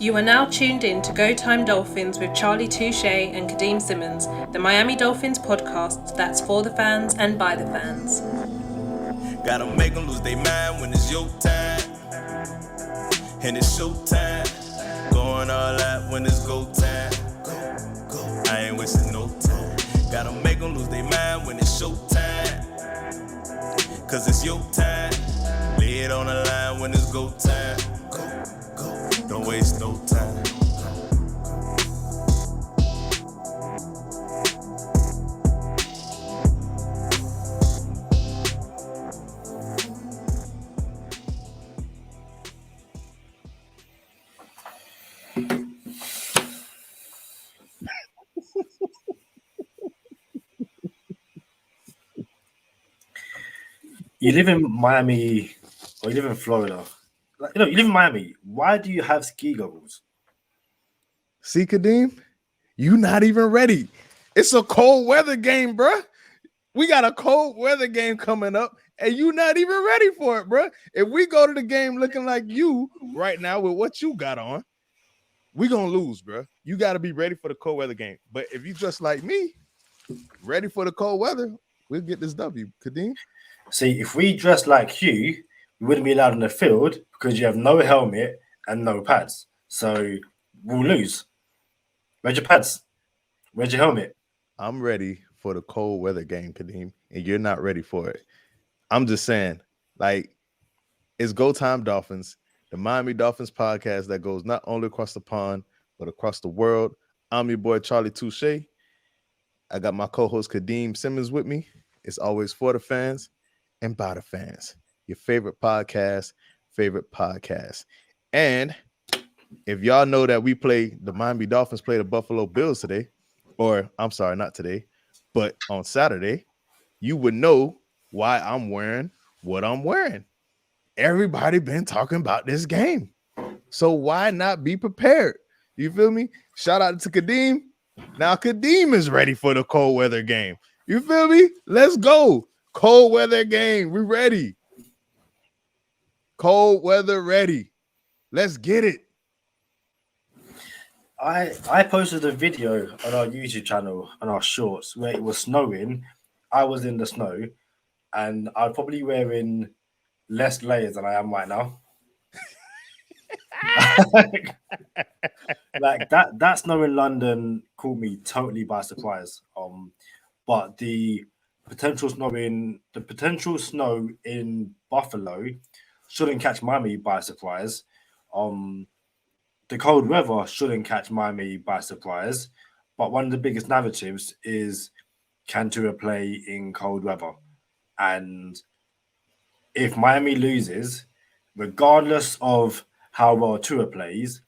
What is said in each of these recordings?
You are now tuned in to Go Time Dolphins with Charlie Touche and Kadeem Simmons, the Miami Dolphins podcast that's for the fans and by the fans. Gotta make them lose their mind when it's your time. And it's showtime. Going all out when it's go time. I ain't wasting no time. Gotta make them lose their mind when it's showtime. Cause it's your time. Lay it on the line when it's go time. Don't waste no time. You live in Miami, or you live in Florida. You live in Miami. Why do you have ski goggles? See, Kadeem, you not even ready. It's a cold weather game, bruh. We got a cold weather game coming up, and you not even ready for it, bruh. If we go to the game looking like you right now with what you got on, we gonna lose, bruh. You got to be ready for the cold weather game. But if you just like me, ready for the cold weather, we'll get this W, Kadeem. See, if we dress like you, we wouldn't be allowed on the field because you have no helmet and no pads. So we'll lose. Where's your pads? Where's your helmet? I'm ready for the cold weather game, Kadeem, and you're not ready for it. I'm just saying, like, it's Go Time Dolphins, the Miami Dolphins podcast that goes not only across the pond, but across the world. I'm your boy, Charlie Touche. I got my co-host, Kadeem Simmons, with me. It's always for the fans and by the fans. Your favorite podcast. And if y'all know that the Miami Dolphins play the Buffalo Bills today, or I'm sorry, not today, but on Saturday, you would know why I'm wearing what I'm wearing. Everybody been talking about this game. So why not be prepared? You feel me? Shout out to Kadeem. Now Kadeem is ready for the cold weather game. You feel me? Let's go. Cold weather game. We ready. Cold weather ready. Let's get it. I posted a video on our YouTube channel on our shorts where it was snowing. I was in the snow, and I'm probably wearing less layers than I am right now. like that snow in London caught me totally by surprise. But the potential snow in Buffalo shouldn't catch Miami by surprise. The cold weather shouldn't catch Miami by surprise. But one of the biggest narratives is, can Tua play in cold weather? And if Miami loses, regardless of how well Tua plays,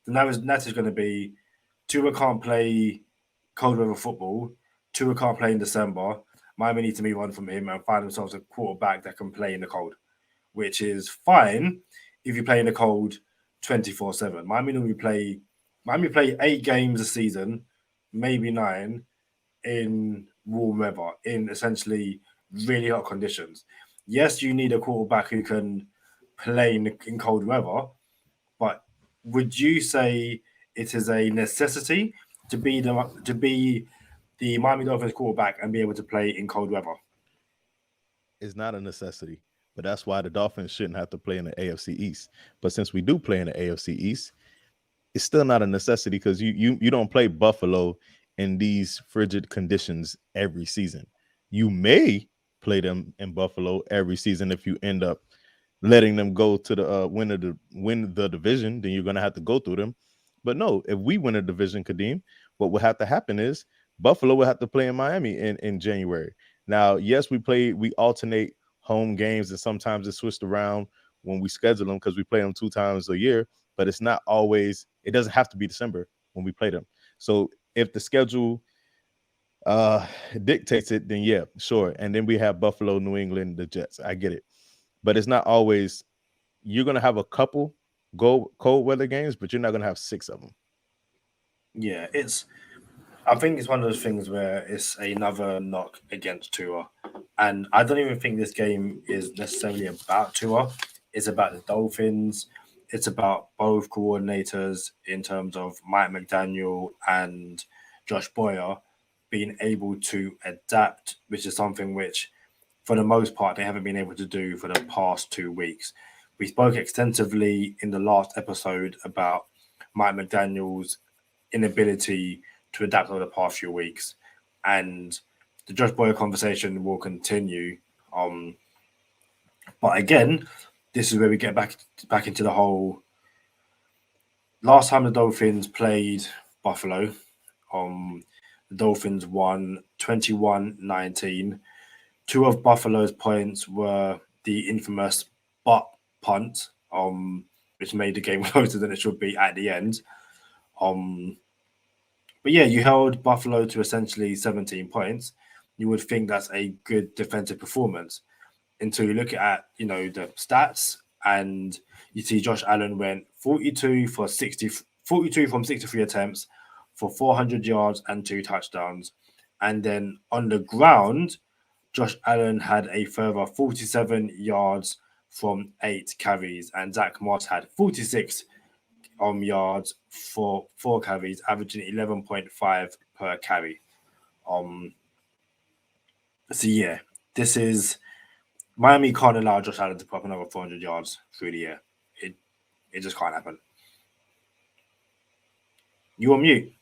the narrative is going to be Tua can't play cold weather football. Tua can't play in December. Miami need to move on from him and find themselves a quarterback that can play in the cold, which is fine if you play in the cold 24/7. Miami play 8 games a season, maybe 9, in warm weather, in essentially really hot conditions. Yes, you need a quarterback who can play in cold weather, but would you say it is a necessity to be the Miami Dolphins quarterback and be able to play in cold weather? It's not a necessity, but that's why the Dolphins shouldn't have to play in the AFC East. But since we do play in the AFC East, it's still not a necessity because you don't play Buffalo in these frigid conditions every season. You may play them in Buffalo every season if you end up letting them go to the win the division. Then you're going to have to go through them. But no, if we win a division, Kadeem, what will have to happen is Buffalo will have to play in Miami in January. Now, yes, we alternate home games, and sometimes it's switched around when we schedule them because we play them 2 times a year, but it's not always, it doesn't have to be December when we play them. So if the schedule dictates it, then yeah, sure. And then we have Buffalo, New England, the Jets. I get it. But it's not always, you're going to have a couple cold weather games, but you're not going to have 6 of them. Yeah, I think it's one of those things where it's another knock against Tua. And I don't even think this game is necessarily about Tua. It's about the Dolphins. it's about both coordinators in terms of Mike McDaniel and Josh Boyer being able to adapt, which is something which, for the most part, they haven't been able to do for the past 2 weeks. We spoke extensively in the last episode about Mike McDaniel's inability to adapt over the past few weeks, and the Josh Boyer conversation will continue. But again, this is where we get back into the whole. Last time the Dolphins played Buffalo, the Dolphins won 21-19. Two of Buffalo's points were the infamous butt punt, which made the game closer than it should be at the end. But yeah, you held Buffalo to essentially 17 points. You would think that's a good defensive performance until you look at, the stats, and you see Josh Allen went 42 from 63 attempts for 400 yards and 2 touchdowns. And then on the ground, Josh Allen had a further 47 yards from 8 carries, and Zach Moss had 46 yards for 4 carries, averaging 11.5 per carry. So yeah, this is Miami can't allow Josh Allen to put up another 400 yards through the air. It just can't happen. You on mute?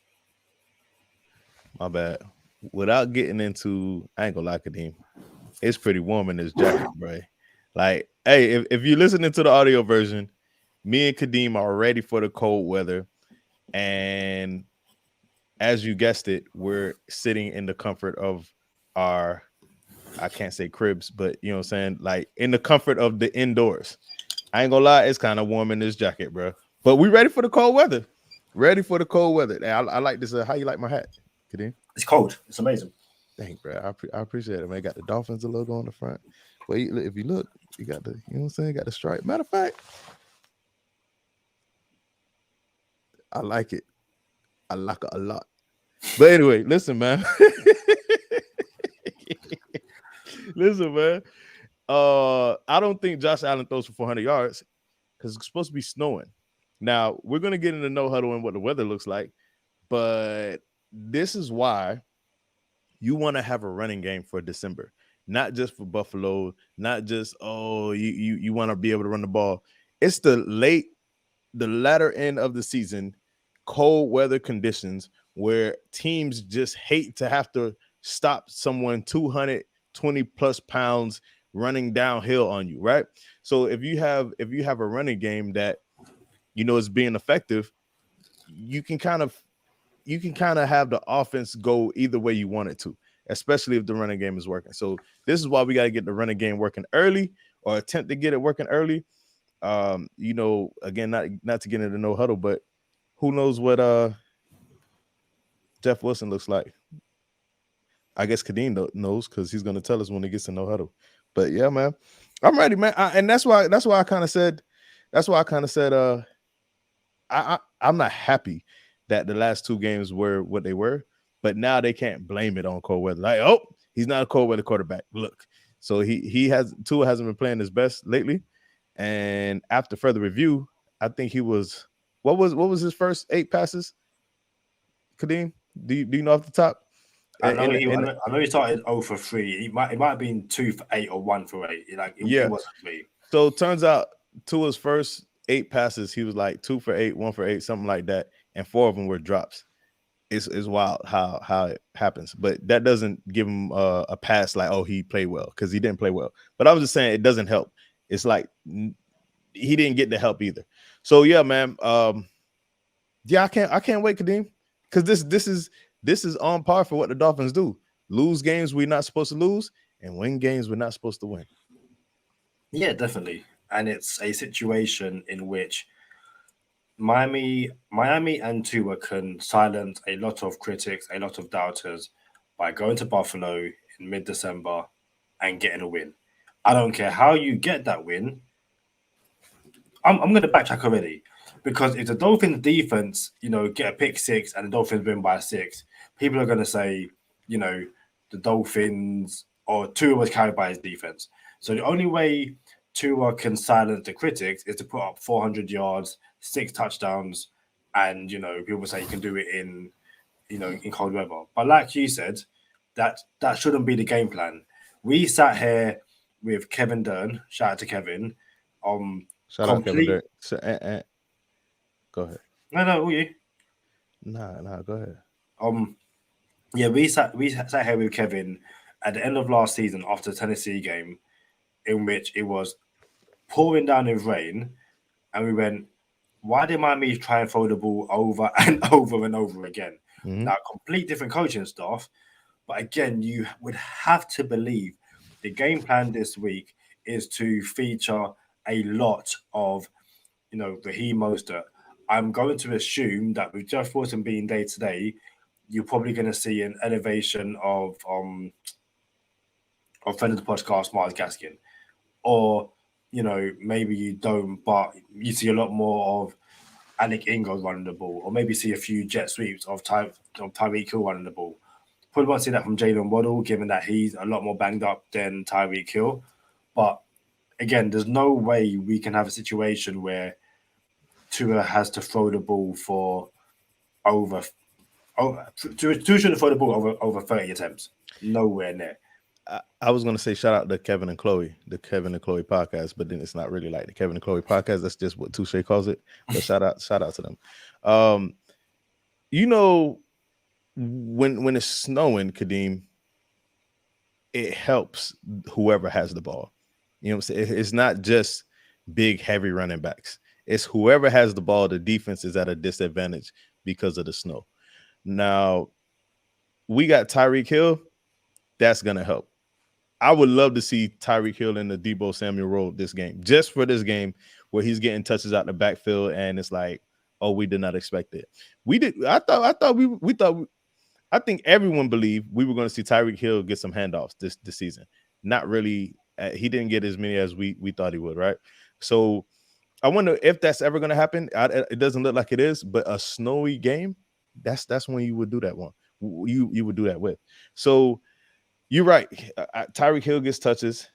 My bad. Without getting into, I ain't gonna lie, Kadeem, it's pretty warm in this jacket, bro. Like, hey, if you're listening to the audio version, me and Kadeem are ready for the cold weather. And as you guessed it, we're sitting in the comfort of our, I can't say cribs, but you know what I'm saying? Like in the comfort of the indoors. I ain't gonna lie, it's kind of warm in this jacket, bro. But we ready for the cold weather. Ready for the cold weather. I like this. How you like my hat, Kadeem? It's cold. It's amazing. Thank, bro. I appreciate it, man. Got the Dolphins logo on the front. Well, if you look, you got the, you know what I'm saying? Got the stripe. Matter of fact, I like it. I like it a lot. But anyway, listen, man. Listen, man. I don't think Josh Allen throws for 400 yards because it's supposed to be snowing. Now, we're going to get into no huddle and what the weather looks like, but this is why you want to have a running game for December, not just for Buffalo, not just, you want to be able to run the ball. It's the latter end of the season, cold weather conditions where teams just hate to have to stop someone 220 plus pounds running downhill on you, right? So if you have a running game that is being effective, you can kind of have the offense go either way you want it to, especially if the running game is working. So this is why we got to get the running game working early, or attempt to get it working early. Again, not to get into no huddle, but who knows what Jeff Wilson looks like. I guess Kadeem knows because he's going to tell us when he gets to no huddle. But yeah, man, I'm ready, man. And that's why I kind of said, I'm not happy that the last 2 games were what they were, but now they can't blame it on cold weather. Like, oh, he's not a cold weather quarterback. Look, so Tua hasn't been playing his best lately, and after further review, I think he was what was his first 8 passes? Kadeem, do you know off the top? I know he started 0 for 3. It might have been 2 for 8 or 1 for 8. It wasn't 3. So it turns out Tua's first 8 passes, he was like 2 for 8, 1 for 8, something like that, and 4 of them were drops. It's wild how it happens, but that doesn't give him a pass like, oh, he played well, because he didn't play well. But I was just saying it doesn't help. It's like he didn't get the help either. So yeah, man. Yeah, I can't wait, Kadeem, because this is on par for what the Dolphins do. Lose games we're not supposed to lose, and win games we're not supposed to win. Yeah, definitely. And it's a situation in which Miami and Tua can silence a lot of critics, a lot of doubters by going to Buffalo in mid-December and getting a win. I don't care how you get that win. I'm going to backtrack already, because if the Dolphins defense, get a pick 6 and the Dolphins win by 6, people are going to say, the Dolphins or Tua was carried by his defense. So the only way Tua can silence the critics is to put up 400 yards, 6 touchdowns, and people say you can do it in in cold weather. But like you said, that shouldn't be the game plan. We sat here with Kevin Dern. Shout out to Kevin. Shout out Kevin Durant. So, go ahead. No, all you. Nah, go ahead. Yeah, we sat here with Kevin at the end of last season after the Tennessee game, in which it was pouring down in rain, and we went, why did Miami try and throw the ball over and over and over again? Mm-hmm. Now, complete different coaching staff, but again, you would have to believe the game plan this week is to feature a lot of, Raheem Mostert. I'm going to assume that with Jeff Wilson being day to day, you're probably going to see an elevation of friend of the podcast, Miles Gaskin, or maybe you don't, but you see a lot more of Alec Ingold running the ball, or maybe see a few jet sweeps of Tyreek Hill running the ball. Probably won't see that from Jalen Waddle, given that he's a lot more banged up than Tyreek Hill. But again, there's no way we can have a situation where Tua has to throw the ball for Tua shouldn't throw the ball over 30 attempts. Nowhere near. I was going to say shout out to Kevin and Chloe, the Kevin and Chloe podcast, but then it's not really like the Kevin and Chloe podcast. That's just what Touche calls it. But shout out to them. When it's snowing, Kadeem, it helps whoever has the ball. You know what I'm saying? It's not just big, heavy running backs. It's whoever has the ball. The defense is at a disadvantage because of the snow. Now, we got Tyreek Hill. That's going to help. I would love to see Tyreek Hill in the Deebo Samuel role this game, just for this game where he's getting touches out the backfield, and it's like, oh, we did not expect it. We did. I think everyone believed we were going to see Tyreek Hill get some handoffs this season. Not really. He didn't get as many as we thought he would, right? So I wonder if that's ever going to happen. It doesn't look like it is, but a snowy game, that's when you would do that one. You would do that with. So you're right. Tyreek Hill gets touches.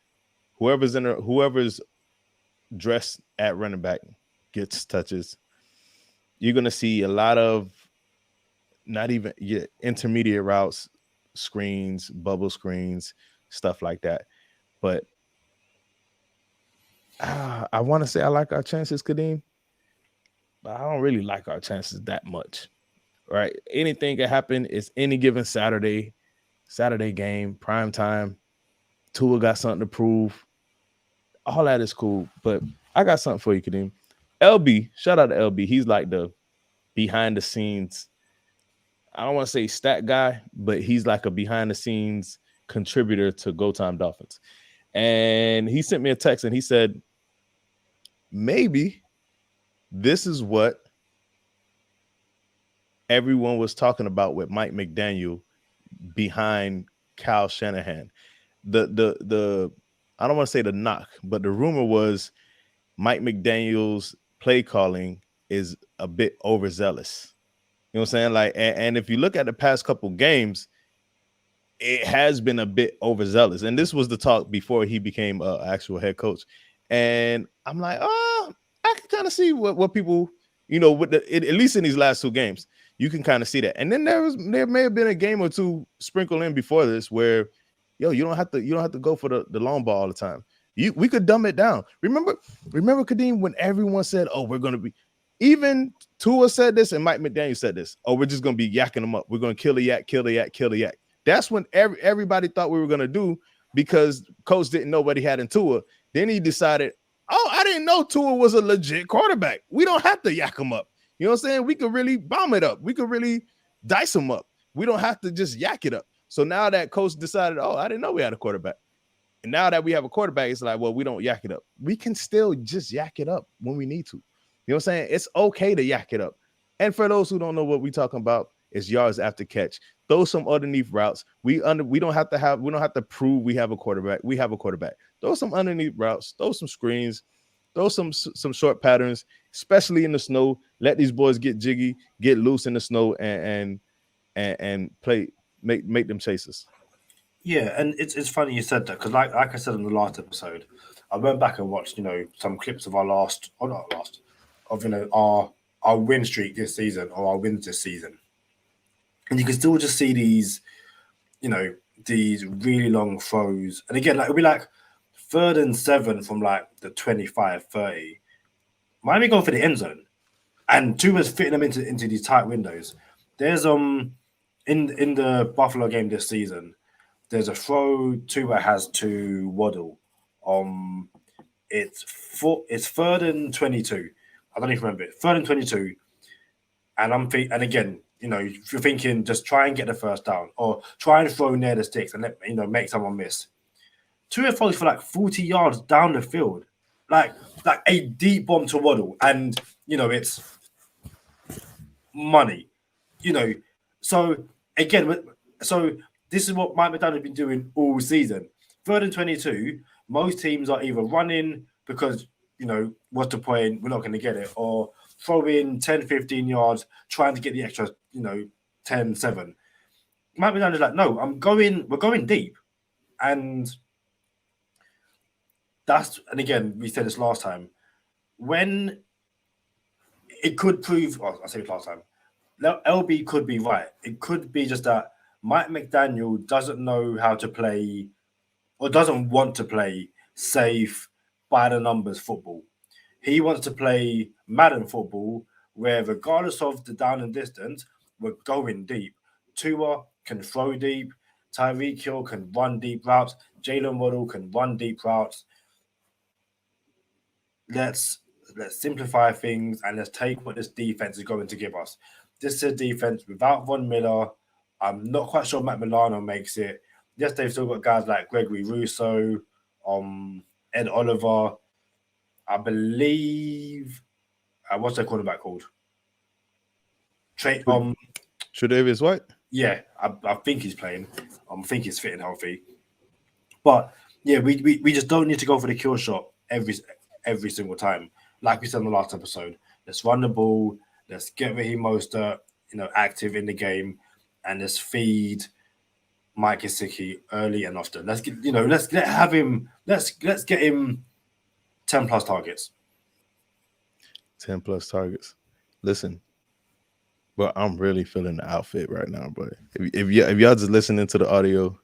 Whoever's dressed at running back gets touches. You're going to see a lot of not even intermediate routes, screens, bubble screens, stuff like that. But I want to say I like our chances, Kadeem, but I don't really like our chances that much, right? Anything can happen. It's any given Saturday game, prime time. Tua got something to prove. All that is cool, but I got something for you, Kadeem. LB, shout out to LB. He's like the behind the scenes, I don't want to say stat guy, but he's like a behind the scenes contributor to Go Time Dolphins. And he sent me a text and he said, maybe this is what everyone was talking about with Mike McDaniel behind Kyle Shanahan. The I don't want to say the knock, but the rumor was Mike McDaniel's play calling is a bit overzealous. You know what I'm saying? Like, and if you look at the past couple games, it has been a bit overzealous. And this was the talk before he became an actual head coach. And I'm like, oh, I can kind of see what people, with at least in these last two games, you can kind of see that. And then there may have been a game or two sprinkled in before this where, you don't have to go for the long ball all the time. We could dumb it down. Remember, Kadeem, when everyone said, oh, we're going to be, even Tua said this and Mike McDaniel said this, oh, we're just going to be yakking them up. We're going to kill the yak. That's when everybody thought we were going to do, because coach didn't know what he had in Tua. Then he decided, oh, I didn't know Tua was a legit quarterback. We don't have to yak him up. You know what I'm saying? We could really bomb it up. We could really dice him up. We don't have to just yak it up. So now that coach decided, oh, I didn't know we had a quarterback. And now that we have a quarterback, it's like, well, we don't yak it up. We can still just yak it up when we need to. You know what I'm saying? It's okay to yak it up. And for those who don't know what we're talking about, it's yards after catch. Throw some underneath routes. We don't have to prove we have a quarterback. We have a quarterback. Throw some underneath routes. Throw some screens. Throw some short patterns, especially in the snow. Let these boys get jiggy, get loose in the snow, and play. Make them chase us. Yeah, and it's funny you said that, because like I said in the last episode, I went back and watched, some clips of our win streak this season or our wins this season, and you can still just see these, these really long throws. And again, like it'll be like 3rd and 7 from like the 25, 30. Miami going for the end zone, and Tua's fitting them into these tight windows. There's in the Buffalo game this season, there's a throw Tua has to Waddle. It's 3rd and 22. I don't even remember it. 3rd and 22, and again, if you're thinking, just try and get the first down or try and throw near the sticks and make someone miss. Tua throws for like 40 yards down the field, like a deep bomb to Waddle, and it's money. So again, this is what Mike McDaniel has been doing all season. 3rd and 22, most teams are either running because, what's the point? We're not going to get it. Or throw in 10, 15 yards, trying to get the extra, 10, 7. Mike McDaniel is like, no, we're going deep. And again, we said this last time, when it could prove, I said it last time, LB could be right. It could be just that Mike McDaniel doesn't know how to play or doesn't want to play safe, by the numbers football. He wants to play Madden football where, regardless of the down and distance, we're going deep. Tua can throw deep. Tyreek Hill can run deep routes. Jalen Waddle can run deep routes. Let's simplify things and let's take what this defense is going to give us. This is a defense without Von Miller. I'm not quite sure Matt Milano makes it. Yes, they've still got guys like Gregory Rousseau, Ed Oliver. I believe, what's their quarterback called? Tre'Davious White? Yeah, I think he's playing. I think he's fit and healthy. But yeah, we just don't need to go for the kill shot every single time. Like we said in the last episode, let's run the ball. Let's get Raheem Mostert, active in the game, and let's feed Mike Gesicki early and often. Let's get him 10 plus targets. 10 plus targets. Listen, but I'm really feeling the outfit right now, but if y'all just listening to the audio,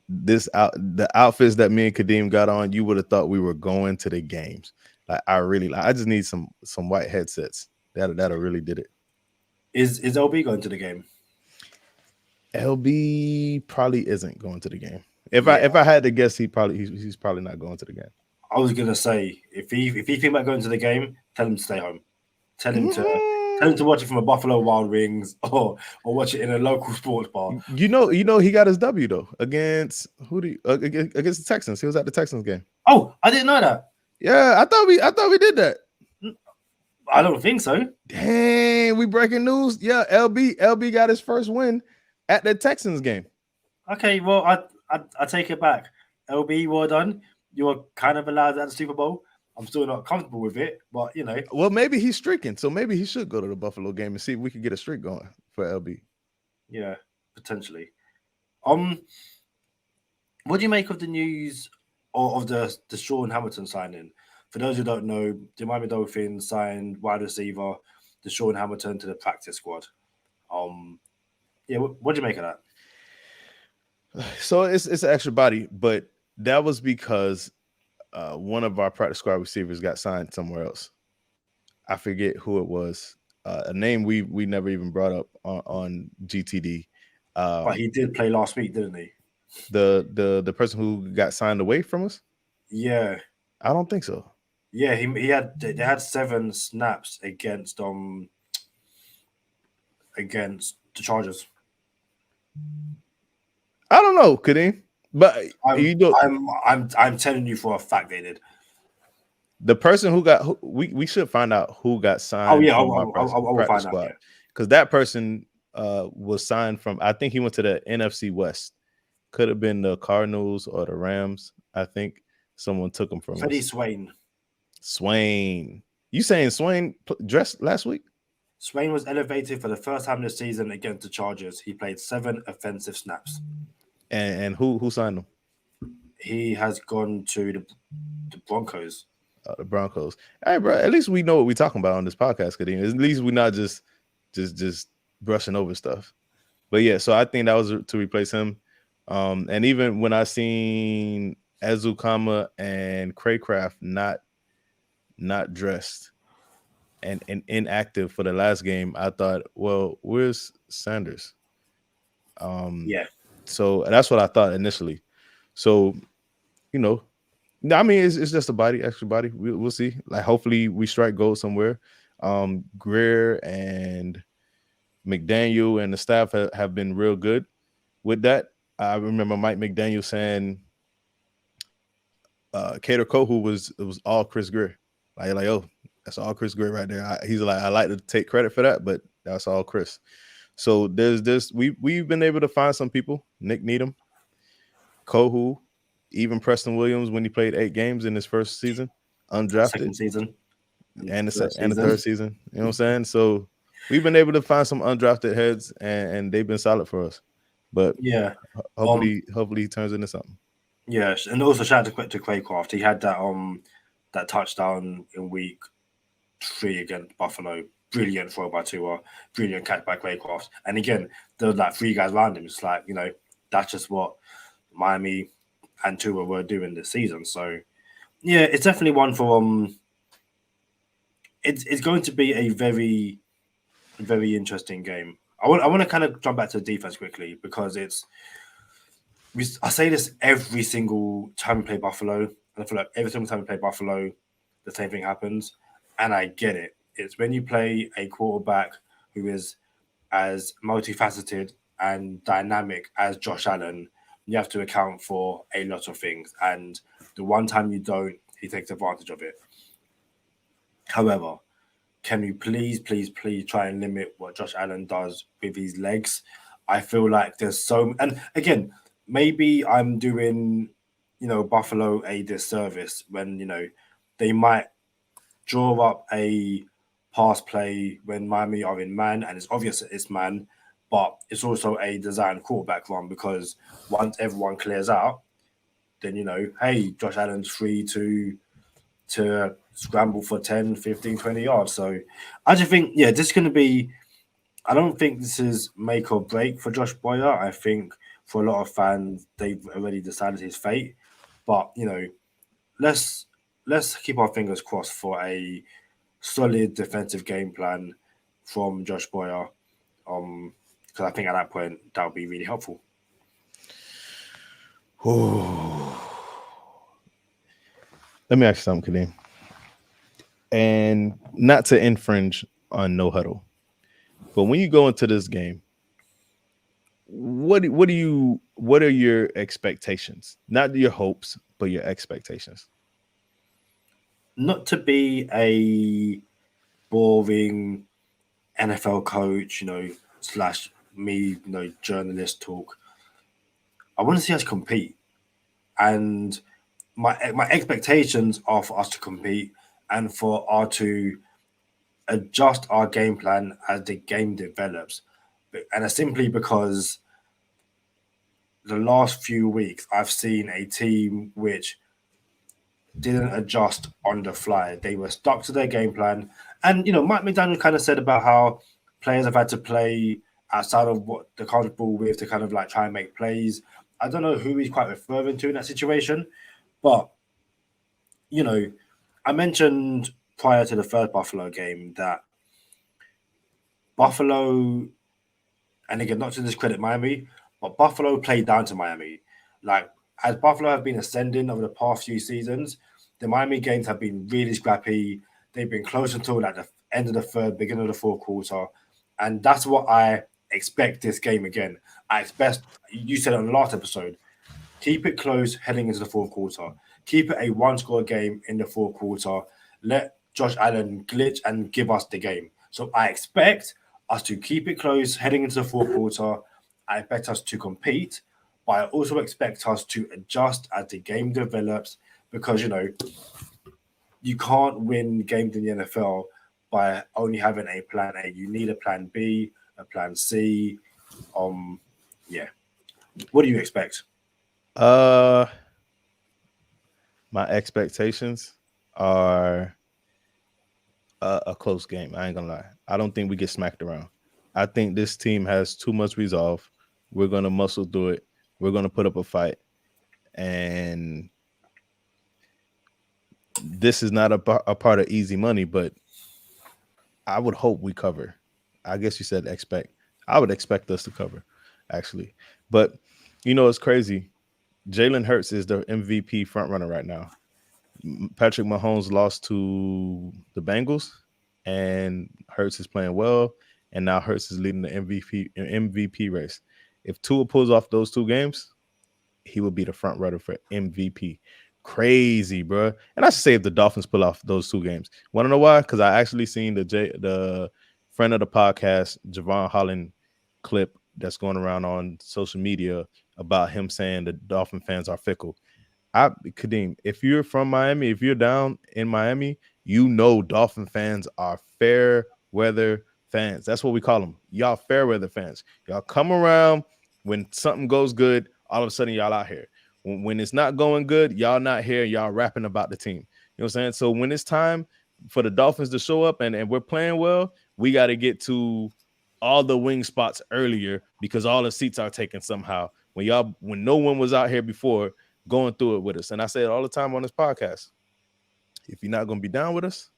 the outfits that me and Kadeem got on, you would have thought we were going to the games. Like I just need some white headsets. That'll really did it. Is LB going to the game? LB probably isn't going to the game. If I had to guess, he's probably not going to the game. I was gonna say if he think about going to the game, tell him to stay home. Tell him to watch it from a Buffalo Wild Wings or watch it in a local sports bar. You know he got his W though against against the Texans. He was at the Texans game. Oh, I didn't know that. Yeah, I thought we did that. I don't think so. Dang, we breaking news. Yeah, LB got his first win at the Texans game. Okay, well I take it back. LB, well done. You were kind of allowed at the Super Bowl. I'm still not comfortable with it, but Well, maybe he's streaking, so maybe he should go to the Buffalo game and see if we can get a streak going for LB. Yeah, potentially. What do you make of the news or of the Sean Hamilton signing? For those who don't know, the Miami Dolphins signed wide receiver Sean Hamilton to the practice squad. Yeah, what do you make of that? So it's an extra body, but that was because one of our practice squad receivers got signed somewhere else. I forget who it was. A name we never even brought up on GTD. But he did play last week, didn't he? The person who got signed away from us? Yeah. I don't think so. Yeah, they had 7 snaps against the Chargers. I don't know, Kadeem. But I'm telling you for a fact they did. The person who got we should find out who got signed. Oh yeah, I'll find out. Because that person was signed from, I think he went to the NFC West. Could have been the Cardinals or the Rams. I think someone took him from Freddie us. Swain. You saying Swain dressed last week? Swain was elevated for the first time this season against the Chargers. He played 7 offensive snaps. And who signed him? He has gone to the Broncos. The Broncos. All right, bro. At least we know what we're talking about on this podcast, Kadeem. At least we're not just brushing over stuff. But yeah, so I think that was to replace him. And even when I seen Azukama and Craycraft not dressed and inactive for the last game, I thought, well, where's Sanders? Yeah. So that's what I thought initially. So, I mean, it's just a extra body. We'll see. Like, hopefully we strike gold somewhere. Greer and McDaniel and the staff have been real good with that. I remember Mike McDaniel saying Cater Kohu was all Chris Greer. Like, oh, that's all Chris Greer right there. He's like, I like to take credit for that, but that's all Chris. So there's this. We've been able to find some people. Nick Needham, Kohu, even Preston Williams when he played 8 games in his first season, undrafted. Second season. And the third season. You know what I'm saying? So we've been able to find some undrafted heads, and they've been solid for us. But yeah, hopefully he turns into something. Yeah, and also shout out to Craycraft. He had that touchdown in week 3 against Buffalo. Brilliant throw by Tua, brilliant catch by Craycraft. And again, there was like 3 guys around him. It's like, that's just what Miami and Tua were doing this season. So yeah, it's definitely one for it's going to be a very, very interesting game. I want to kind of jump back to the defense quickly because I say this every single time we play Buffalo, and I feel like every single time we play Buffalo, the same thing happens. And I get it. It's when you play a quarterback who is as multifaceted and dynamic as Josh Allen, you have to account for a lot of things. And the one time you don't, he takes advantage of it. However, can we please try and limit what Josh Allen does with his legs? I feel like there's so... And again, maybe I'm doing, Buffalo a disservice when, they might draw up a pass play when Miami are in man, and it's obvious that it's man, but it's also a designed quarterback run because once everyone clears out, then, hey, Josh Allen's free to scramble for 10, 15, 20 yards. So I just think, this is going to be... I don't think this is make or break for Josh Boyer. I think for a lot of fans, they've already decided his fate. But, let's keep our fingers crossed for a solid defensive game plan from Josh Boyer. Because I think at that point, that would be really helpful. Let me ask you something, Kadeem. And not to infringe on no huddle, but when you go into this game, what are your expectations? Not your hopes, but your expectations. Not to be a boring NFL coach, slash me, journalist talk. I want to see us compete, and my expectations are for us to compete and for us to adjust our game plan as the game develops. And it's simply because the last few weeks I've seen a team which didn't adjust on the fly. They were stuck to their game plan. And, Mike McDaniel kind of said about how players have had to play outside of what they're comfortable with to kind of like try and make plays. I don't know who he's quite referring to in that situation, but, I mentioned prior to the first Buffalo game that Buffalo, and again, not to discredit Miami, but Buffalo played down to Miami. Like, as Buffalo have been ascending over the past few seasons, the Miami games have been really scrappy. They've been close until like the end of the third, beginning of the fourth quarter. And that's what I expect this game again. I expect, you said on the last episode, keep it close heading into the fourth quarter. Keep it a one-score game in the fourth quarter. Let Josh Allen glitch and give us the game. So I expect us to keep it close heading into the fourth quarter. I expect us to compete, but I also expect us to adjust as the game develops because, you can't win games in the NFL by only having a plan A. You need a plan B, a plan C. What do you expect? My expectations are a close game. I ain't gonna lie. I don't think we get smacked around. I think this team has too much resolve. We're gonna muscle through it. We're gonna put up a fight, and this is not a part of easy money. But I would hope we cover. I guess you said expect. I would expect us to cover, actually. But it's crazy. Jalen Hurts is the MVP front runner right now. Patrick Mahomes lost to the Bengals, and Hurts is playing well, and now Hurts is leading the MVP race. If Tua pulls off those two games, he will be the front runner for MVP. Crazy, bro. And I should say if the Dolphins pull off those two games. Want to know why? Because I actually seen the friend of the podcast, Javon Holland, clip that's going around on social media about him saying the Dolphin fans are fickle. Kadeem, if you're from Miami, if you're down in Miami, Dolphin fans are fair weather fans. That's what we call them. Y'all fair weather fans. Y'all come around when something goes good. All of a sudden, y'all out here. When it's not going good, y'all not here. Y'all rapping about the team. You know what I'm saying? So when it's time for the Dolphins to show up and we're playing well, we got to get to all the wing spots earlier because all the seats are taken somehow. When no one was out here before going through it with us. And I say it all the time on this podcast. If you're not going to be down with us,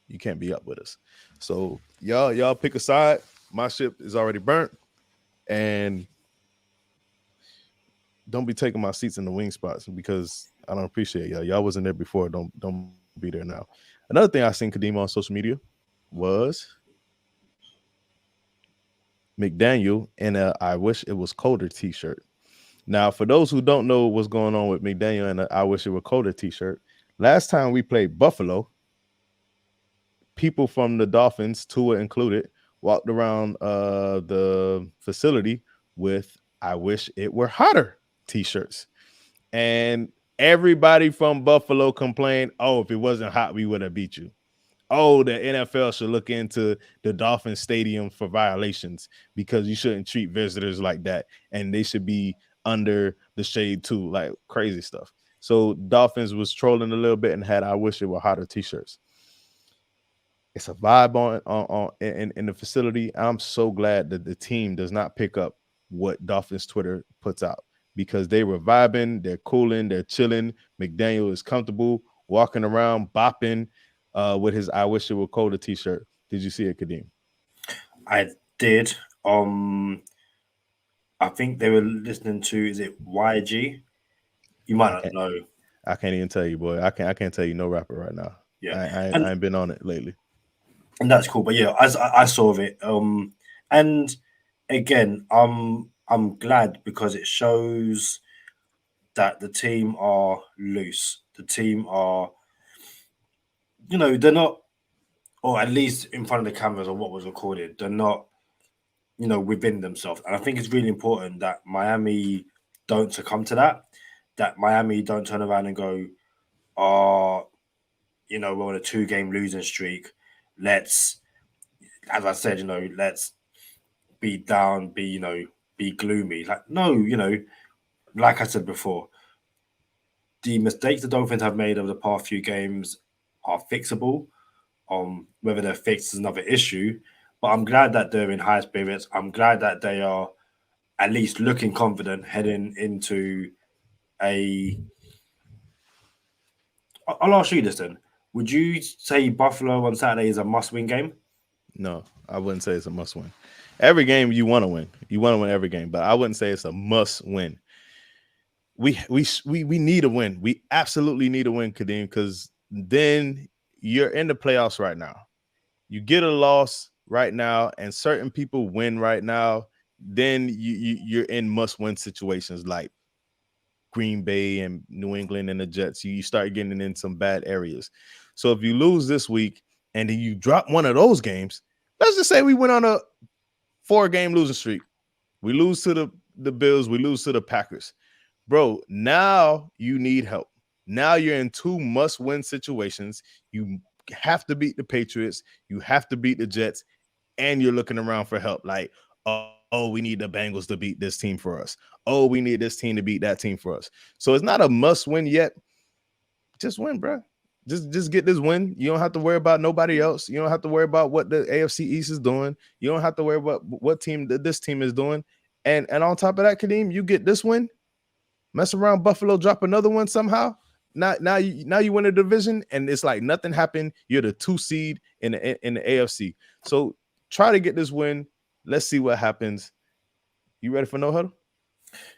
you can't be up with us. So y'all pick a side. My ship is already burnt. And don't be taking my seats in the wing spots because I don't appreciate y'all. Y'all wasn't there before. Don't be there now. Another thing I seen Kadima on social media was McDaniel in a I wish it was colder t-shirt. Now, for those who don't know what's going on with McDaniel and I wish it were colder t-shirt, last time we played Buffalo, people from the Dolphins, Tua included, walked around the facility with I wish it were hotter t-shirts. And everybody from Buffalo complained, oh, if it wasn't hot, we would have beat you. Oh, the NFL should look into the Dolphins stadium for violations because you shouldn't treat visitors like that. And they should be under the shade too, like crazy stuff. So Dolphins was trolling a little bit and had I wish it were hotter t-shirts. It's a vibe in the facility. I'm so glad that the team does not pick up what Dolphins Twitter puts out because they were vibing, they're cooling, they're chilling. McDaniel is comfortable walking around, bopping with his I wish it were colder t-shirt. Did you see it, Kadeem? I did. I think they were listening to, is it YG? You might not know. I can't even tell you, boy. I can't tell you no rapper right now. Yeah, I ain't been on it lately. And that's cool. But yeah, as I saw it, and again, I'm glad because it shows that the team are loose. The team are, they're not, or at least in front of the cameras or what was recorded, they're not, within themselves. And I think it's really important that Miami don't succumb to that. That Miami don't turn around and go, we're on a 2-game losing streak. Let's, as I said, let's be down, be gloomy. Like, no, like I said before, the mistakes the Dolphins have made over the past few games are fixable. Whether they're fixed is another issue. But I'm glad that they're in high spirits. I'm glad that they are at least looking confident heading into a. I'll ask you this then. Would you say Buffalo on Saturday is a must-win game? No, I wouldn't say it's a must-win. Every game you want to win. You want to win every game, but I wouldn't say it's a must-win. We need a win. We absolutely need a win, Kadeem, because then you're in the playoffs right now. You get a loss right now, and certain people win right now, then you're in must-win situations like Green Bay and New England and the Jets. You start getting in some bad areas. So if you lose this week and then you drop one of those games, let's just say we went on a 4-game losing streak. We lose to the Bills. We lose to the Packers. Bro, now you need help. Now you're in 2 must-win situations. You have to beat the Patriots. You have to beat the Jets. And you're looking around for help. Like, oh, we need the Bengals to beat this team for us. Oh, we need this team to beat that team for us. So it's not a must-win yet. Just win, bro. Just get this win. You don't have to worry about nobody else. You don't have to worry about what the AFC East is doing. You don't have to worry about what team this team is doing. And on top of that, Kadeem, you get this win. Mess around, Buffalo drop another one somehow. Now you win a division, and it's like nothing happened. You're the 2 seed in the AFC. So try to get this win. Let's see what happens. You ready for no huddle?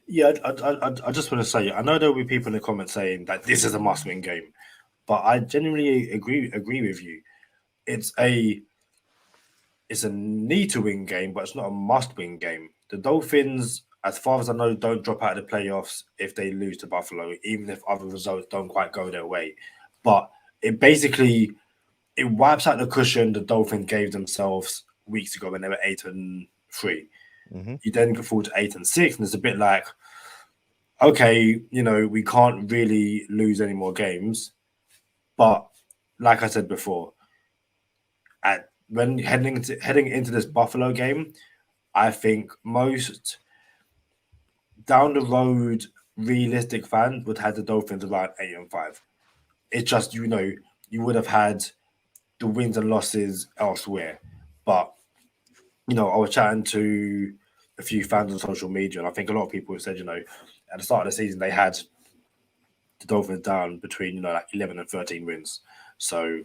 Yeah, I just want to say, I know there will be people in the comments saying that this is a must-win game, but I genuinely agree with you. It's a need-to-win game, but it's not a must-win game. The Dolphins, as far as I know, don't drop out of the playoffs if they lose to Buffalo, even if other results don't quite go their way. But it basically wipes out the cushion the Dolphins gave themselves weeks ago when they were 8-3. Mm-hmm. You then go forward to 8-6, and it's a bit like, okay, we can't really lose any more games. But like I said before, when heading into this Buffalo game, I think most down the road realistic fans would have the Dolphins around 8-5. It's just you would have had the wins and losses elsewhere. But I was chatting to a few fans on social media, and I think a lot of people have said, at the start of the season they had the Dolphins down between like 11 and 13 wins. So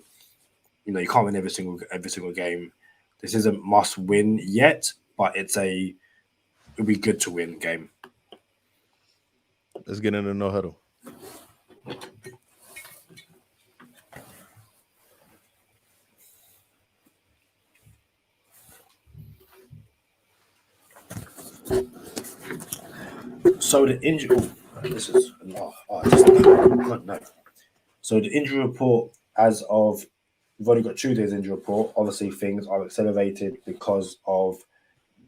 you can't win every single game. This isn't must win yet, but it'll be good to win game. Let's get into no huddle. So the injury. God no. So the injury report as of we've only got Tuesday's injury report. Obviously, things are accelerated because of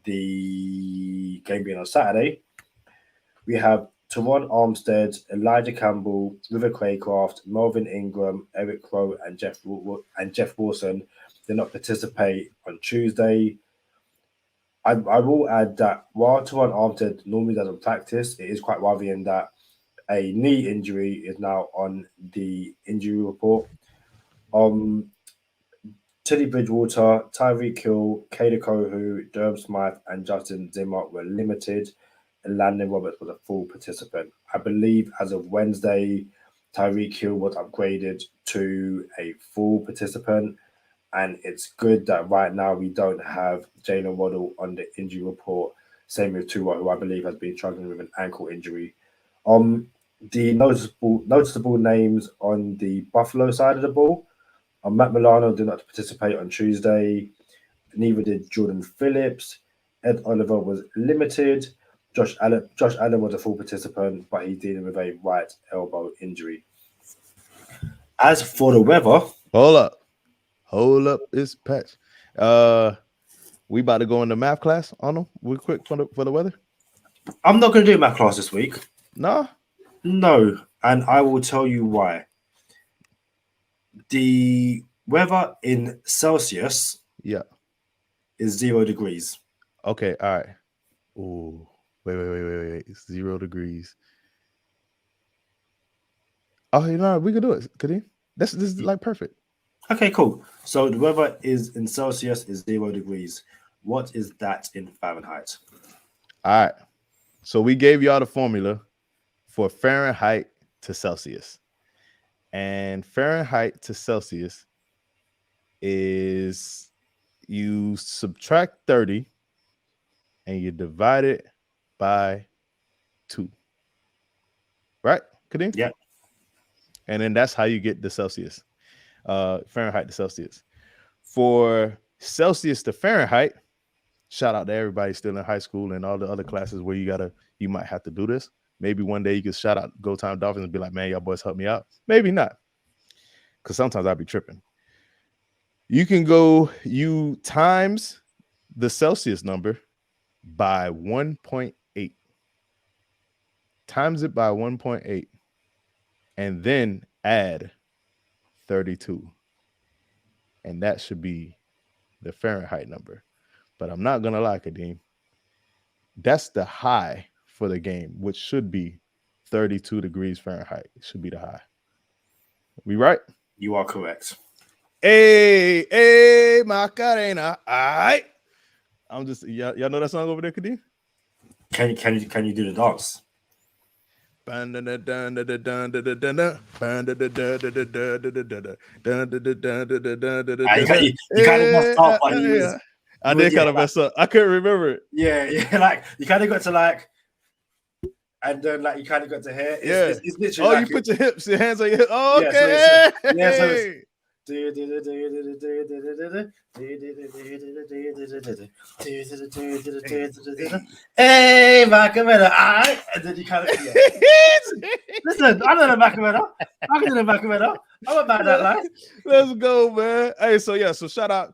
the game being on Saturday. We have Teron Armstead, Elijah Campbell, River Craycraft, Melvin Ingram, Eric Rowe, and Jeff Wilson did not participate on Tuesday. I will add that while Teron Armstead normally doesn't practice, it is quite worrying that a knee injury is now on the injury report. Teddy Bridgewater, Tyreek Hill, Kader Kohu, Durham Smythe, and Justin Zimmer were limited, and Landon Roberts was a full participant. I believe as of Wednesday, Tyreek Hill was upgraded to a full participant, and it's good that right now we don't have Jalen Waddle on the injury report. Same with Tua, who I believe has been struggling with an ankle injury. The noticeable names on the Buffalo side of the ball. Matt Milano did not participate on Tuesday. Neither did Jordan Phillips. Ed Oliver was limited. Josh Allen was a full participant, but he's dealing with a right elbow injury. As for the weather, hold up, it's Patch. We about to go into math class on them. We quick for the weather. I'm not going to do math class this week. No, and I will tell you why. The weather in Celsius, is 0 degrees. Okay, all right. Ooh, wait. It's 0 degrees. Oh, we could do it. Could he? This is like perfect. Okay, cool. So the weather is in Celsius is 0 degrees. What is that in Fahrenheit? All right. So we gave y'all the formula for Fahrenheit to Celsius. And Fahrenheit to Celsius is you subtract 30 and you divide it by 2. Right, Kadeem? Yeah. And then that's how you get the Celsius. Fahrenheit to Celsius. For Celsius to Fahrenheit, shout out to everybody still in high school and all the other classes where you might have to do this. Maybe one day you could shout out Go Time Dolphins and be like, man, y'all boys help me out. Maybe not. Because sometimes I'll be tripping. You times the Celsius number by 1.8. Times it by 1.8. And then add 32. And that should be the Fahrenheit number. But I'm not going to lie, Kadeem. That's the high for the game, which should be 32 degrees Fahrenheit. It should be the high. We right? You are correct. Hey, Macarena. All right. I'm just y'all know that song over there, Kadeem? Can you do the dance? You kind of messed up, but I did kind of mess up. I couldn't remember it. Yeah, like you kind of got to like, and then like you kind of got to hear. It's literally. Oh, like you put your hands on your hips. Oh, okay. So it's hey, Macarena, alright, and then you kind of listen. I know the Macarena. I can do the Macarena. I'm about that life. Let's go, man. Hey, so shout out.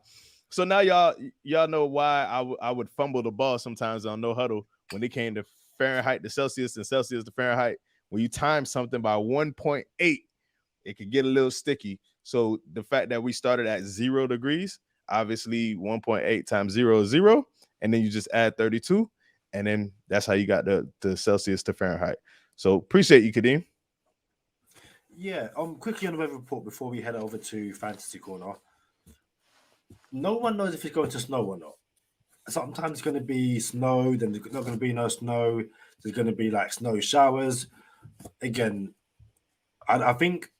So now y'all know why I would fumble the ball sometimes on no huddle when it came to Fahrenheit to Celsius and Celsius to Fahrenheit. When you time something by 1.8, it could get a little sticky. So the fact that we started at 0 degrees, obviously 1.8 times 0 is 0, and then you just add 32, and then that's how you got the Celsius to Fahrenheit. So appreciate you, Kadeem. Yeah, quickly on the weather report before we head over to Fantasy Corner. No one knows if it's going to snow or not. Sometimes it's going to be snow, then there's not going to be no snow. There's going to be like snow showers. Again, I think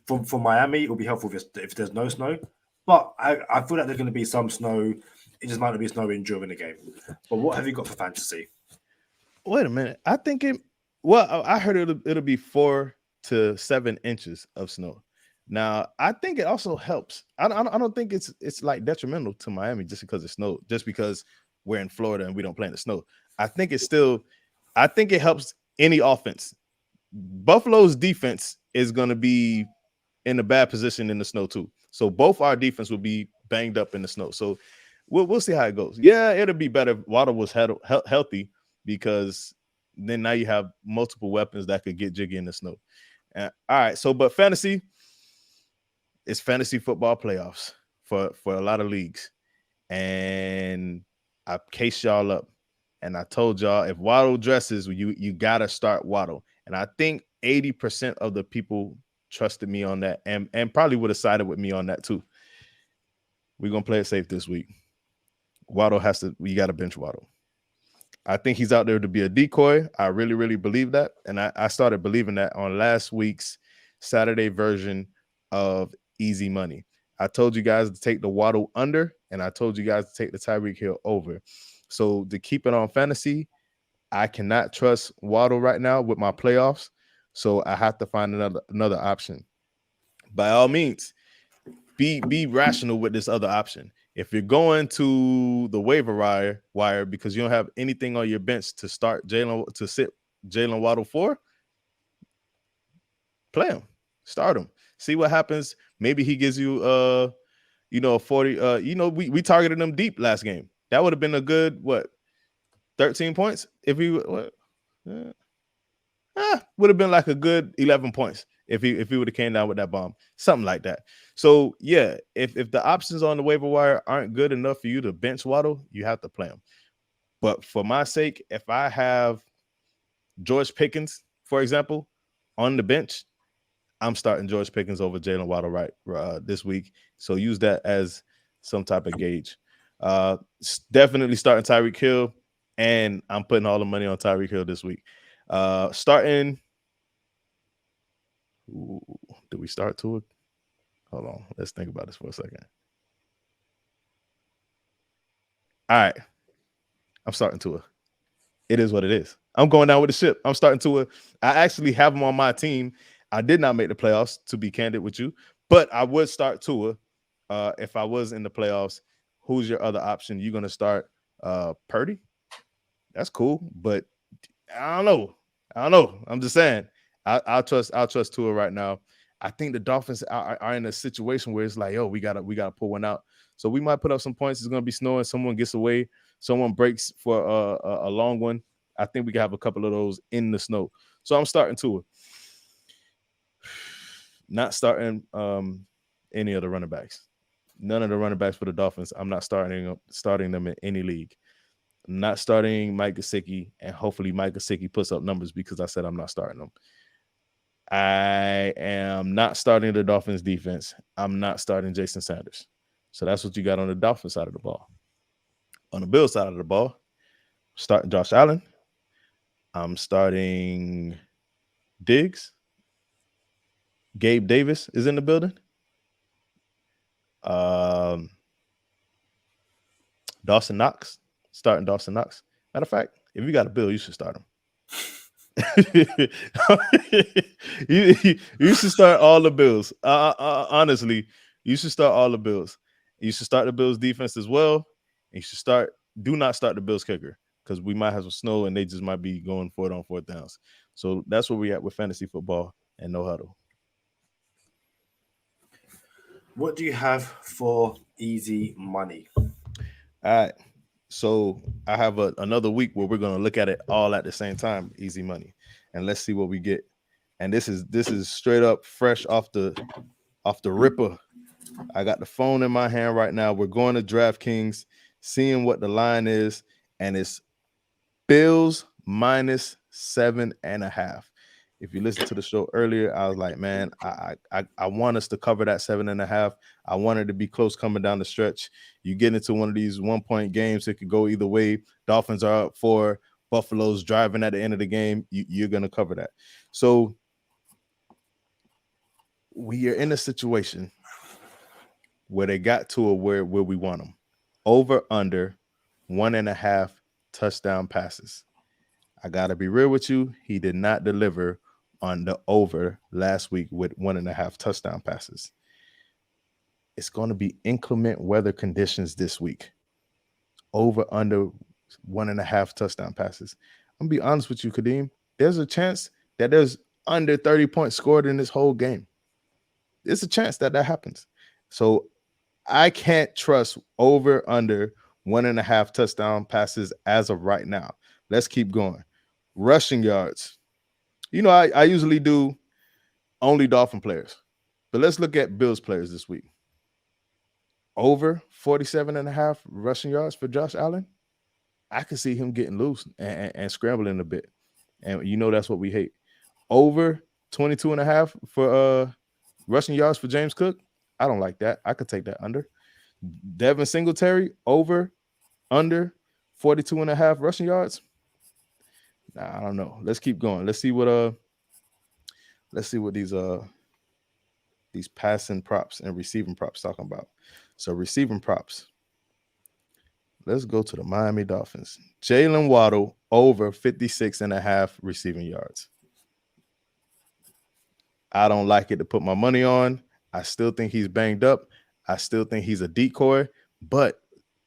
for Miami, it'll be helpful if there's no snow. But I feel like there's going to be some snow. It just might not be snowing during the game. But what have you got for fantasy? Wait a minute. I think I heard it'll be 4 to 7 inches of snow. Now, I think it also helps. I don't think it's like detrimental to Miami just because it snowed, just because we're in Florida and we don't play in the snow. I think it helps any offense. Buffalo's defense is going to be in a bad position in the snow too. So both our defense will be banged up in the snow. So we'll see how it goes. Yeah, it'll be better if Waddle was healthy, because then now you have multiple weapons that could get jiggy in the snow. All right. So, but fantasy, it's fantasy football playoffs for a lot of leagues. And I cased y'all up. And I told y'all, if Waddle dresses, you got to start Waddle. And I think 80% of the people trusted me on that and probably would have sided with me on that too. We're going to play it safe this week. Waddle you got to bench Waddle. I think he's out there to be a decoy. I really, really believe that. And I started believing that on last week's Saturday version of Easy Money. I told you guys to take the Waddle under, and I told you guys to take the Tyreek Hill over. So to keep it on fantasy, I cannot trust Waddle right now with my playoffs. So I have to find another option. By all means, be rational with this other option. If you're going to the waiver wire because you don't have anything on your bench to sit Jalen Waddle for, play him, start him, see what happens. Maybe he gives you a 40. We targeted him deep last game. That would have been a good 13 points if he would have been like a good 11 points if he would have came down with that bomb, something like that. So yeah, if the options on the waiver wire aren't good enough for you to bench Waddle, you have to play him. But for my sake, if I have George Pickens, for example, on the bench, I'm starting George Pickens over Jalen Waddle this week. So use that as some type of gauge. Definitely starting Tyreek Hill, and I'm putting all the money on Tyreek Hill this week. Starting. Do we start to it? Hold on. Let's think about this for a second. All right. I'm starting Tua. It is what it is. I'm going down with the ship. I'm starting Tua. I actually have him on my team. I did not make the playoffs, to be candid with you, but I would start Tua if I was in the playoffs. Who's your other option? You're going to start Purdy? That's cool, but I don't know. I'm just saying. I'll trust Tua right now. I think the Dolphins are in a situation where it's like, we gotta pull one out. So we might put up some points. It's gonna be snowing. Someone gets away. Someone breaks for a long one. I think we can have a couple of those in the snow. So I'm starting Tua. Not starting any of the running backs. None of the running backs for the Dolphins. I'm not starting them in any league. I'm not starting Mike Gesicki, and hopefully Mike Gesicki puts up numbers because I said I'm not starting them. I am not starting the Dolphins defense. I'm not starting Jason Sanders. So that's what you got on the Dolphins side of the ball. On the Bills side of the ball, starting Josh Allen. I'm starting Diggs. Gabe Davis is in the building. Dawson Knox. Starting Dawson Knox. Matter of fact, if you got a bill, you should start him. you should start all the Bills. Honestly, you should start all the Bills. You should start the Bills defense as well. And you should do not start the Bills kicker because we might have some snow and they just might be going for it on fourth downs. So that's where we at with fantasy football and no huddle. What do you have for easy money? All right. So I have another week where we're going to look at it all at the same time, easy money, and let's see what we get. And this is straight up fresh off the ripper. I got the phone in my hand right now. We're going to DraftKings, seeing what the line is, and it's Bills minus 7.5. If you listened to the show earlier, I was like, man, I want us to cover that 7.5. I want it to be close coming down the stretch. You get into one of these 1-point games, it could go either way. Dolphins are up 4, Buffalo's driving at the end of the game. You're going to cover that. So we are in a situation where they got to where we want them. Over, under 1.5 touchdown passes. I got to be real with you. He did not deliver on the over last week with 1.5 touchdown passes. It's going to be inclement weather conditions this week. Over, under 1.5 touchdown passes. I'm going to be honest with you, Kadeem. There's a chance that there's under 30 points scored in this whole game. There's a chance that happens. So I can't trust over, under 1.5 touchdown passes as of right now. Let's keep going. Rushing yards. You know, I usually do only Dolphin players, but let's look at Bills players this week. Over 47.5 rushing yards for Josh Allen. I can see him getting loose and scrambling a bit. And you know that's what we hate. Over 22.5 for rushing yards for James Cook. I don't like that. I could take that under. Devin Singletary, over, under 42.5 rushing yards. Nah, I don't know. Let's keep going. Let's see what these passing props and receiving props talking about. So receiving props. Let's go to the Miami Dolphins. Jalen Waddle over 56.5 receiving yards. I don't like it to put my money on. I still think he's banged up. I still think he's a decoy, but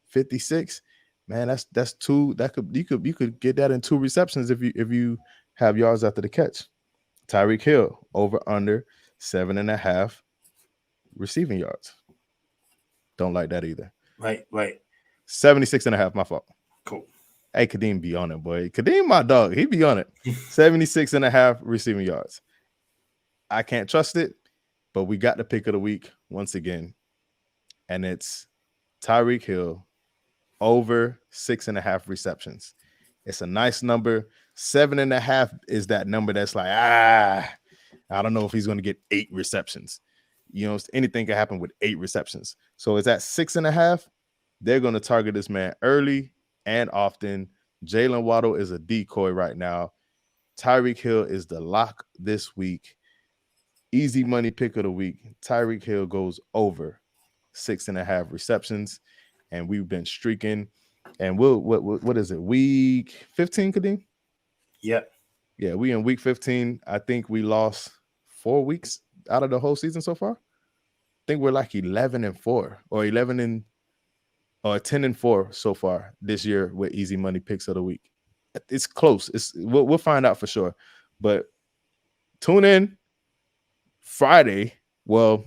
56, man, that's two. You could get that in 2 receptions if you have yards after the catch. Tyreek Hill over under 7.5 receiving yards. Don't like that either. Right. 76.5, my fault. Cool. Hey, Kadeem be on it, boy. Kadeem, my dog, he be on it. 76.5 receiving yards. I can't trust it, but we got the pick of the week once again. And it's Tyreek Hill over 6.5 receptions. It's a nice number. 7.5 is that number that's like, I don't know if he's going to get 8 receptions. You know, anything can happen with 8 receptions. So it's at 6.5. They're going to target this man early and often. Jalen Waddle is a decoy right now. Tyreek Hill is the lock this week. Easy money pick of the week. Tyreek Hill goes over 6.5 receptions, and we've been streaking. And what is it? Week 15, Kadeem? Yeah, we in week 15. I think we lost 4 weeks out of the whole season so far. I think we're like 11-4 or 10-4 so far this year with easy money picks of the week. It's close. We'll find out for sure. But tune in Friday. Well,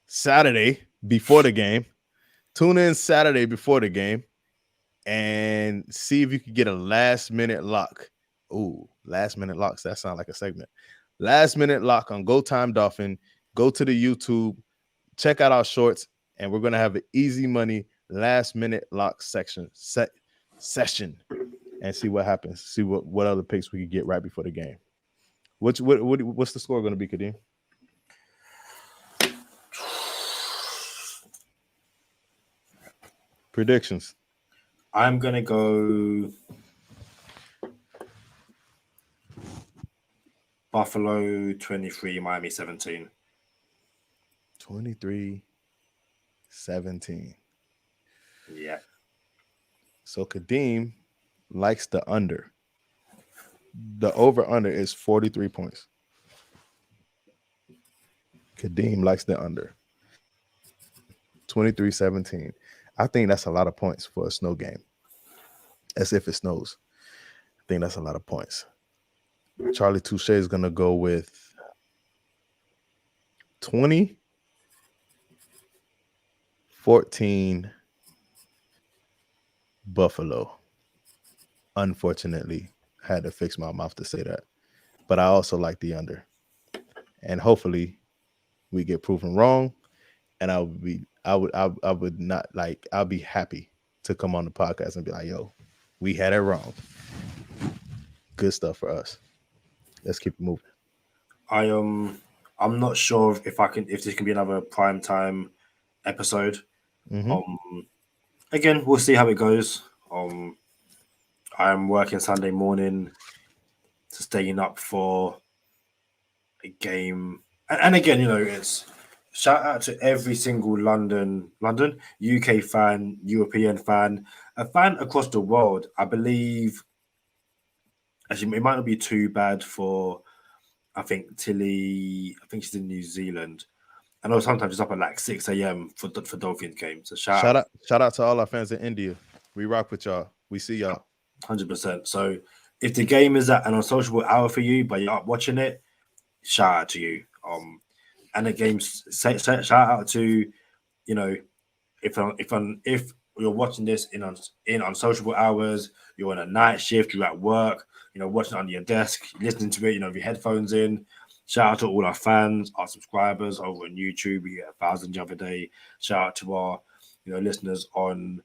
Saturday before the game. Tune in Saturday before the game and see if you can get a last-minute lock. Ooh, last-minute locks. That sounds like a segment. Last-minute lock on Go Time Dolphin. Go to the YouTube. Check out our shorts, and we're going to have an easy money last-minute lock session and see what happens. See what other picks we can get right before the game. What's the score going to be, Kadeem? Predictions. I'm gonna go Buffalo 23, Miami 17. 23-17. Yeah. So Kadeem likes the under. The over-under is 43 points. Kadeem likes the under. 23-17. I think that's a lot of points for a snow game. As if it snows. I think that's a lot of points. Charlie Touche is going to go with 20-14 Buffalo. Unfortunately, I had to fix my mouth to say that. But I also like the under. And hopefully we get proven wrong. And I'll be happy to come on the podcast and be like, yo, we had it wrong. Good stuff for us. Let's keep it moving. I'm not sure if this can be another primetime episode. Mm-hmm. Again, we'll see how it goes. I'm working Sunday morning to staying up for a game. And again, it's shout out to every single London, UK fan, European fan, a fan across the world. I believe, actually, it might not be too bad for, I think, Tilly, I think she's in New Zealand. I know sometimes it's up at like 6 a.m. for Dolphins games. So shout out to all our fans in India. We rock with y'all. We see y'all. 100%. So if the game is at an unsociable hour for you, but you're up watching it, shout out to you. And the games, shout out to, if you're watching this in unsociable hours, you're on a night shift, you're at work, watching it on your desk, listening to it, with your headphones in. Shout out to all our fans, our subscribers over on YouTube. We get 1,000 the other day. Shout out to our, listeners on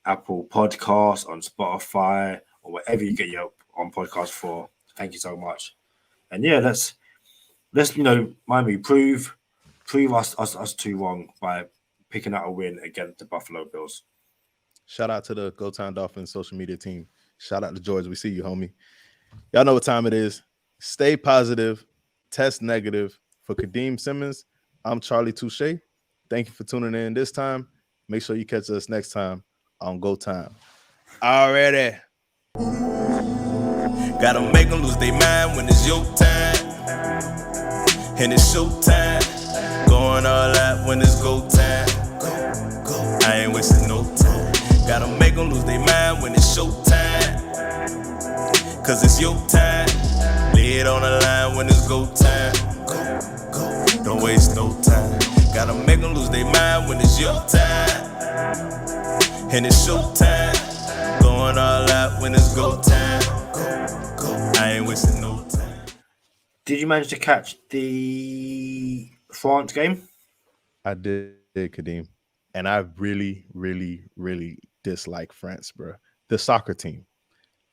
Apple Podcasts, on Spotify, or whatever you get your on podcast for. Thank you so much. And yeah, let's Miami prove us two wrong by picking out a win against the Buffalo Bills. Shout out to the Go Time Dolphins social media team. Shout out to George. We see you, homie. Y'all know what time it is. Stay positive. Test negative. For Kadeem Simmons, I'm Charlie Touche. Thank you for tuning in this time. Make sure you catch us next time on Go Time. Already. Gotta make them lose their mind when it's your time. And it's showtime. Going all out when it's go time. I ain't wasting no time. Gotta make them lose their mind when it's showtime. Cause it's your time. Lay it on the line when it's go time. Don't waste no time. Gotta make them lose their mind when it's your time. And it's showtime. Going all out when it's go time. I ain't wasting no time. Did you manage to catch the France game? I did, Kadeem. And I really, really, really dislike France, bro. The soccer team.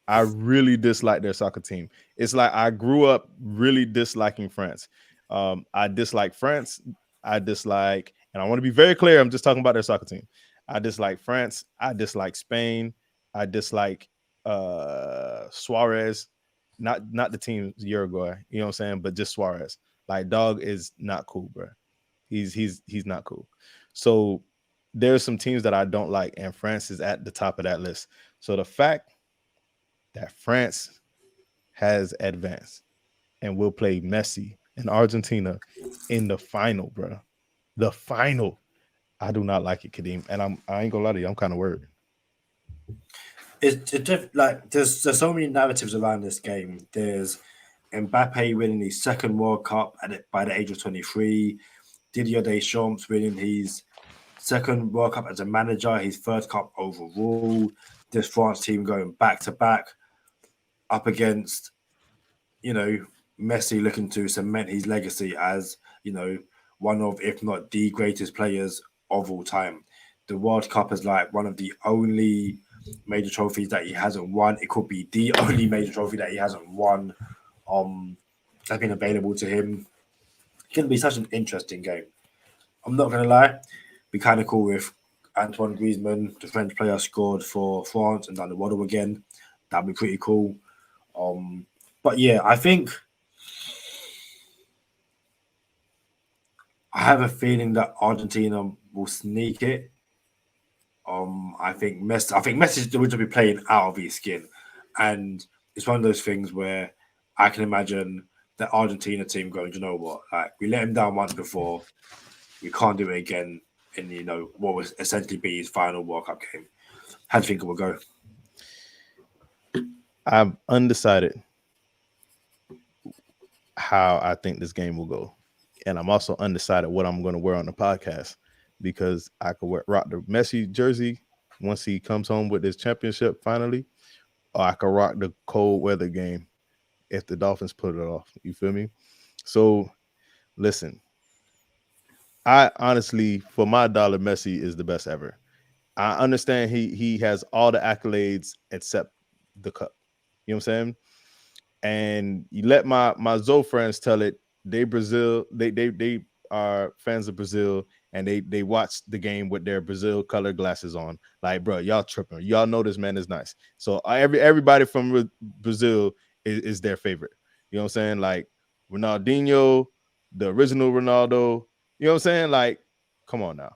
I really dislike their soccer team. It's like I grew up really disliking France. I dislike France. I dislike, and I want to be very clear, I'm just talking about their soccer team. I dislike France. I dislike Spain. I dislike Suarez. Not the team Uruguay, you know what I'm saying? But just Suarez. Like, dog is not cool, bro. He's not cool. So there's some teams that I don't like, and France is at the top of that list. So the fact that France has advanced and will play Messi and Argentina in the final, bro. The final. I do not like it, Kadeem. And I ain't gonna lie to you, I'm kind of worried. It's like there's so many narratives around this game. There's Mbappe winning his second World Cup by the age of 23. Didier Deschamps winning his second World Cup as a manager, his third cup overall. This France team going back to back up against, Messi looking to cement his legacy as, one of, if not the greatest players of all time. The World Cup is like one of the only major trophies that he hasn't won. It could be the only major trophy that he hasn't won. has been available to him. It's going to be such an interesting game. I'm not going to lie. Be kind of cool if Antoine Griezmann, the French player, scored for France and done the waddle again. That'd be pretty cool. But yeah, I think I have a feeling that Argentina will sneak it. I think Messi going to be playing out of his skin, and it's one of those things where I can imagine the Argentina team going, you know what, like we let him down once before, we can't do it again in what was essentially be his final World Cup game. How do you think it will go? I'm undecided how I think this game will go, and I'm also undecided what I'm going to wear on the podcast, because I could rock the Messi jersey once he comes home with his championship finally, or I could rock the cold weather game if the Dolphins put it off. You feel me? So, listen, I honestly, for my dollar, Messi is the best ever. I understand he has all the accolades except the cup. You know what I'm saying? And you let my Zoe friends tell it. They are fans of Brazil, and they watch the game with their Brazil color glasses on. Like, bro, y'all tripping. Y'all know this man is nice. So everybody from Brazil is their favorite. You know what I'm saying? Like Ronaldinho, the original Ronaldo. You know what I'm saying? Like, come on now,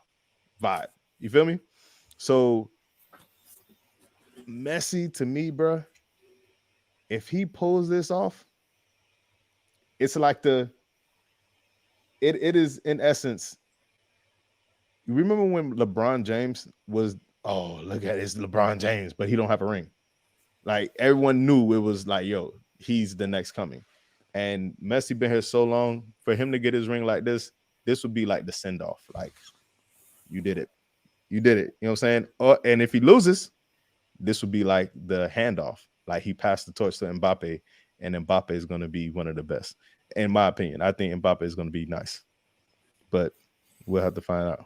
vibe. You feel me? So Messi, to me, bro, if he pulls this off, it's like it is in essence. You remember when LeBron James was, oh, look at it, it's LeBron James, but he don't have a ring. Like, everyone knew it was like, yo, he's the next coming. And Messi been here so long, for him to get his ring like this would be like the send-off. Like, you did it. You did it. You know what I'm saying? And if he loses, this would be like the handoff. Like, he passed the torch to Mbappe, and Mbappe is going to be one of the best. In my opinion, I think Mbappe is going to be nice. But we'll have to find out.